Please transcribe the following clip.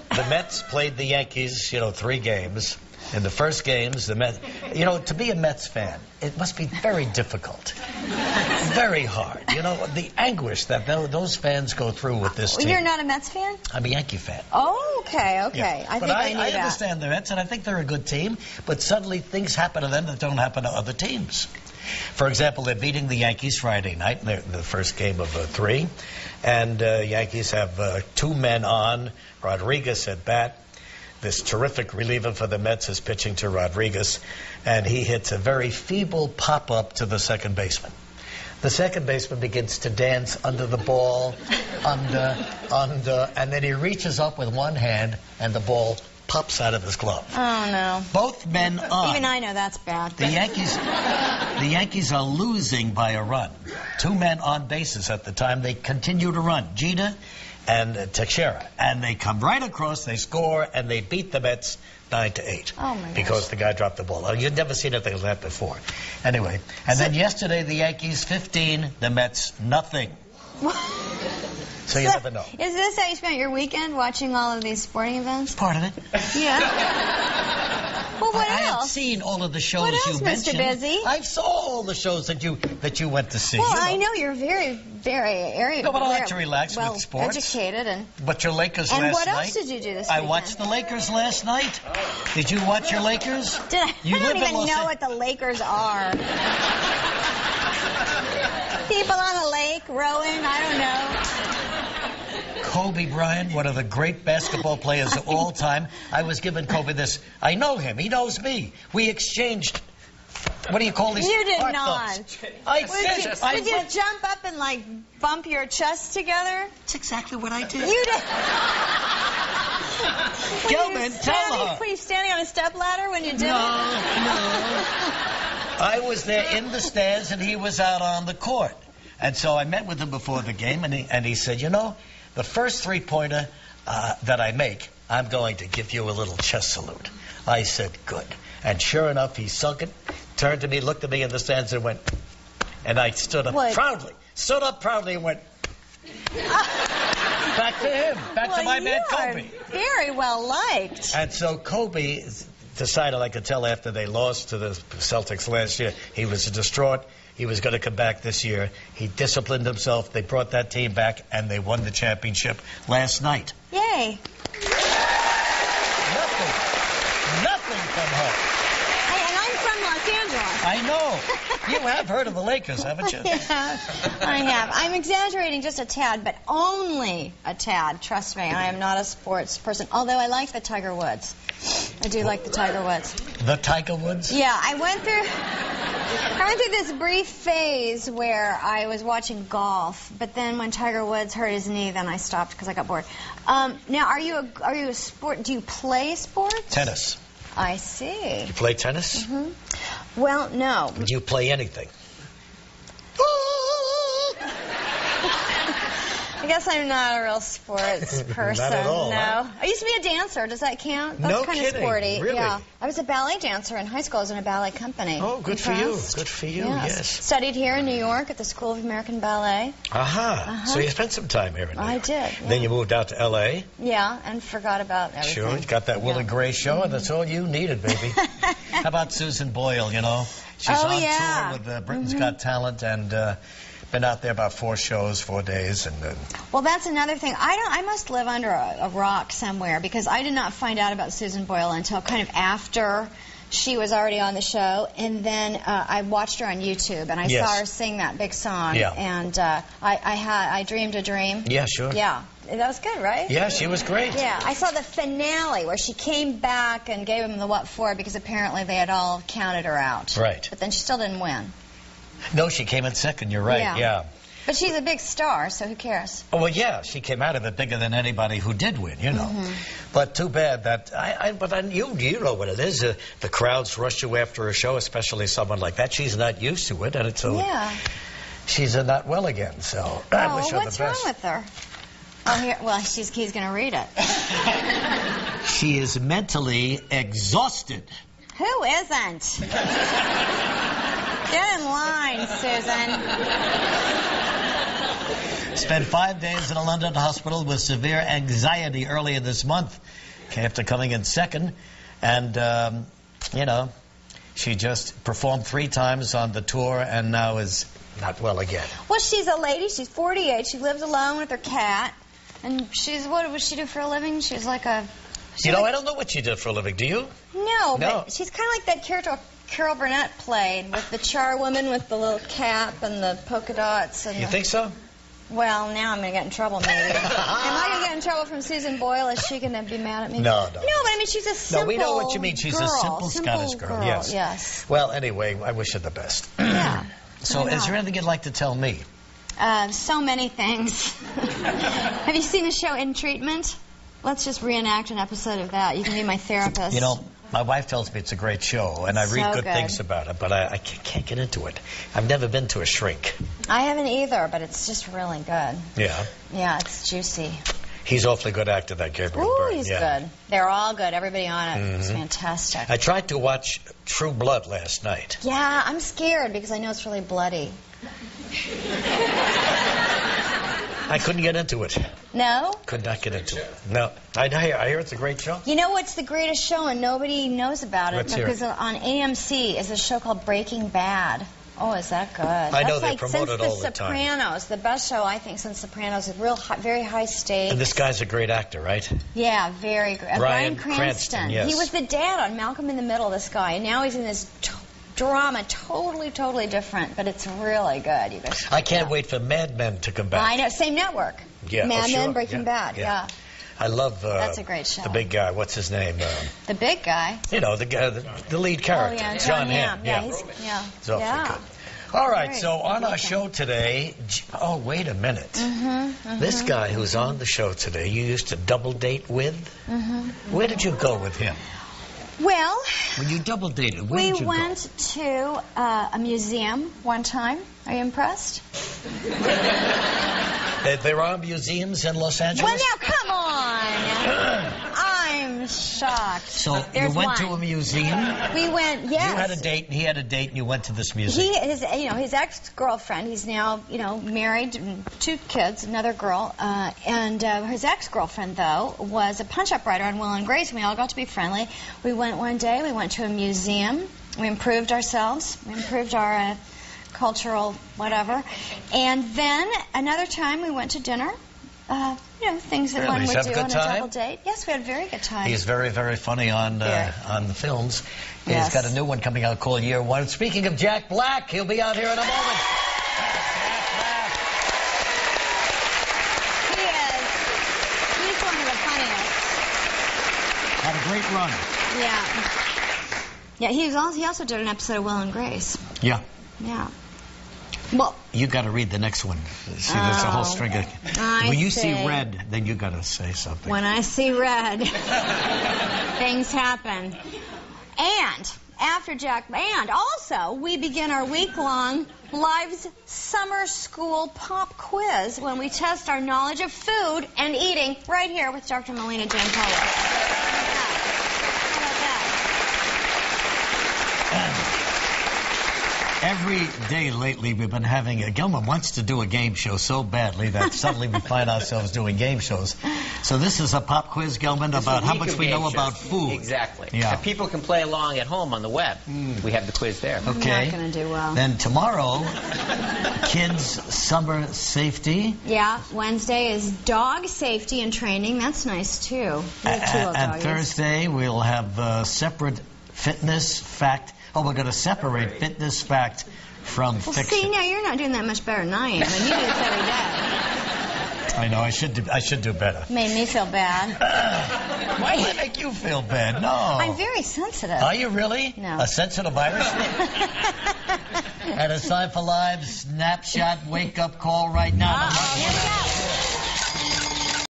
the Mets played the Yankees, 3 games. In the first games, the Mets, to be a Mets fan, it must be very difficult. Very hard. The anguish that those fans go through with this team. You're not a Mets fan? I'm a Yankee fan. Oh, okay. Yeah. I think I knew that. I understand the Mets, and I think they're a good team, but suddenly things happen to them that don't happen to other teams. For example, they're beating the Yankees Friday night, the first game of 3, and Yankees have 2 men on, Rodriguez at bat. This terrific reliever for the Mets is pitching to Rodriguez, and he hits a very feeble pop-up to the second baseman. The second baseman begins to dance under the ball, under, and then he reaches up with one hand, and the ball pops out of his glove. Oh, no. Both men on. Even I know that's bad. The Yankees are losing by a run. 2 men on bases at the time. They continue to run. Jeter and Teixeira, and they come right across, they score, and they beat the Mets 9-8. Oh, my gosh. Because the guy dropped the ball. You've never seen anything like that before. Anyway, and then yesterday the Yankees 15, the Mets nothing. So you never know. Is this how you spent your weekend, watching all of these sporting events? Part of it. Yeah. Well, what else? I have seen all of the shows what else, you mentioned. Mr. Busy? I saw all the shows that you went to see. Well, I know you're very, very No, but I like to relax with sports. Educated and. But your Lakers last night. And what else did you do this weekend? I watched the Lakers last night. Did you watch your Lakers? Did I? I don't even know what the Lakers are. People on a lake rowing. I don't know. Kobe Bryant, one of the great basketball players of all time. I was giving Kobe this. I know him. He knows me. We exchanged. What do you call these? You did not. Would you jump up and bump your chests together? That's exactly what I did. You did. Gelman, tell her. Were you standing on a stepladder when you did it? No. I was there in the stands and he was out on the court. And so I met with him before the game and he said, the first 3-pointer that I make, I'm going to give you a little chest salute. I said, good. And sure enough, he sunk it, turned to me, looked at me in the stands and went, and I stood up proudly and went, back to him, back to my man Kobe. Very well liked. And so Kobe decided, I could tell after they lost to the Celtics last year, he was distraught. He was going to come back this year. He disciplined himself. They brought that team back, and they won the championship last night. Yay. Nothing from home. Hey, and I'm from Los Angeles. I know. You have heard of the Lakers, haven't you? Yeah, I have. I'm exaggerating just a tad, but only a tad. Trust me, I am not a sports person, although I like the Tiger Woods. I do like the Tiger Woods. The Tiger Woods? Yeah, I went through this brief phase where I was watching golf, but then when Tiger Woods hurt his knee, then I stopped because I got bored. Now, are you a sport? Do you play sports? Tennis. I see. You play tennis? Mm-hmm. Well, no. Do you play anything? I guess I'm not a real sports person. Not at all, no. Huh? I used to be a dancer. Does that count? That's No kind kidding. of sporty. Really? Yeah. I was a ballet dancer in high school. I was in a ballet company. Oh, good for you. Impressed? Good for you, yes. Studied here in New York at the School of American Ballet. Aha. So you spent some time here in New York. I did. Yeah. Then you moved out to L.A. Yeah, and forgot about everything. Sure. You got that Will and Grace show, and that's all you needed, baby. How about Susan Boyle, She's on tour with Britain's Got Talent, and been out there about 4 shows, 4 days, and well, that's another thing. I must live under a rock somewhere, because I did not find out about Susan Boyle until kind of after she was already on the show, and then I watched her on YouTube, and I saw her sing that big song, and I Dreamed a Dream. Yeah, sure. Yeah. That was good, right? Yeah, she was great. Yeah, I saw the finale where she came back and gave him the what for, because apparently they had all counted her out. Right. But then she still didn't win. No, she came in second, you're right, yeah. But she's a big star, so who cares? Oh, well, yeah, she came out of it bigger than anybody who did win, But too bad that, you know what it is. The crowds rush you after a show, especially someone like that. She's not used to it, and it's she's not well again, so I wish her the best. What's wrong with her? Oh, here, well, he's going to read it. She is mentally exhausted. Who isn't? Get in line, Susan. Spent 5 days in a London hospital with severe anxiety earlier this month after coming in second. And, you know, she just performed 3 times on the tour and now is not well again. Well, she's a lady. She's 48. She lives alone with her cat. And she's, what does she do for a living? She's like a... You know, I don't know what she did for a living. Do you? No, but she's kind of like that character Carol Burnett played with the charwoman with the little cap and the polka dots. And you think so? Well, now I'm going to get in trouble, maybe. Am I going to get in trouble from Susan Boyle? Is she going to be mad at me? No. No, but I mean, she's a simple No, we know what you mean. She's girl, a simple Scottish girl. Yes. Well, anyway, I wish her the best. Yeah. So, is there anything you'd like to tell me? So many things. Have you seen the show In Treatment? Let's just reenact an episode of that. You can be my therapist. You know, my wife tells me it's a great show, and I read good things about it, but I can't get into it. I've never been to a shrink. I haven't either, but it's just really good. Yeah? Yeah, it's juicy. He's awfully good actor, that Gabriel Byrne. Ooh, he's good. They're all good. Everybody on it. It's fantastic. I tried to watch True Blood last night. Yeah, I'm scared because I know it's really bloody. I couldn't get into it. No? Could not get into it. No. I hear it's a great show. You know what's the greatest show and nobody knows about it? Let's hear Because on AMC is a show called Breaking Bad. Oh, is that good? I know they promote it all the time. Since The Sopranos, the best show I think since Sopranos, is real high, very high stakes. And this guy's a great actor, right? Yeah, very great. Bryan Cranston. Yes. He was the dad on Malcolm in the Middle, this guy, and now he's in this drama, totally different, but it's really good. You guys I can't wait for Mad Men to come back. I know, same network. Yeah, Mad Men, sure. Breaking Bad. Yeah. I love that's a great show. The big guy. What's his name? The big guy. You know, the guy, the lead character. Oh, yeah, John Hamm. Yeah, He's yeah. awfully good. All right, so on our show today, oh, wait a minute. This guy who's on the show today, you used to double date with? Where did you go with him? Well, when you double dated, where did you go? We went to a museum one time. Are you impressed? There are museums in Los Angeles? Well, now, come on. I'm shocked. So There's you went to one. a museum? We went, yes. You had a date, and he had a date, and you went to this museum. His ex-girlfriend, he's now, married, 2 kids, another girl, and his ex-girlfriend, though, was a punch-up writer on Will and Grace, and we all got to be friendly. We went one day, we went to a museum, we improved ourselves, we improved our cultural whatever, and then another time we went to dinner. Things that one would do on a double date. Yes, we had a very good time. He's very funny on the films. Yes. He's got a new one coming out called Year One. Speaking of Jack Black, he'll be out here in a moment. He is. He's one of the funniest. Had a great run. Yeah. Yeah, he also did an episode of Will and Grace. Yeah. Yeah. Well, you got to read the next one. See, there's a whole string of... When you see red, then you got to say something. When I see red, things happen. And after and also we begin our week-long Live's Summer School Pop Quiz when we test our knowledge of food and eating right here with Dr. Melina Jane Powell. Every day lately we've been having Gilman wants to do a game show so badly that suddenly we find ourselves doing game shows. So this is a pop quiz, Gilman, about how much we know about food. Exactly. Yeah. And people can play along at home on the web. We have the quiz there. Okay. I'm not going to do well. Then tomorrow, kids' summer safety. Yeah, Wednesday is dog safety and training. That's nice, too. And Thursday we'll have separate fitness fact. Oh, we're going to separate fitness fact from fiction. See, now you're not doing that much better than I am. And you do this every day. I know. I should do better. Made me feel bad. Why did it make you feel bad? No. I'm very sensitive. Are you really? No. A sensitive Irish? And it's time for Live's Snapshot Wake Up Call right now. Here we go.